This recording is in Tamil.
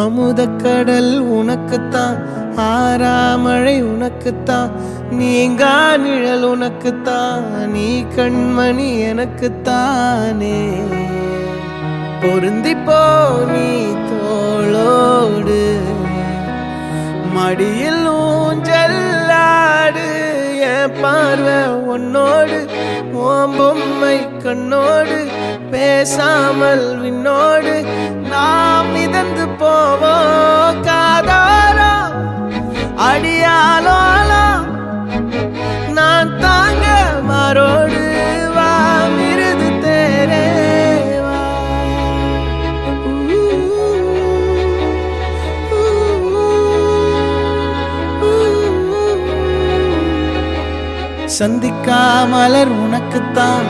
அமுதக்கடல் உனக்குத்தான், ஆறாமழை உனக்குத்தான், நீங்கா நிழல் உனக்குத்தான், நீ கண்மணி எனக்குத்தானே. பொருந்திப்போ நீ தோளோடு, மடியில் ஊஞ்சல்லாடு, என் பார்வை உன்னோடு, ஓம் பொம்மை கண்ணோடு, பேசாமல் விண்ணோடு நாம் மிதந்து போவோம் காதாரோ அடியாலோலோ, நான் தாங்க மாறோடு வா மிருது தேரே வா. சந்திக்கா மலர் உனக்குத்தான்,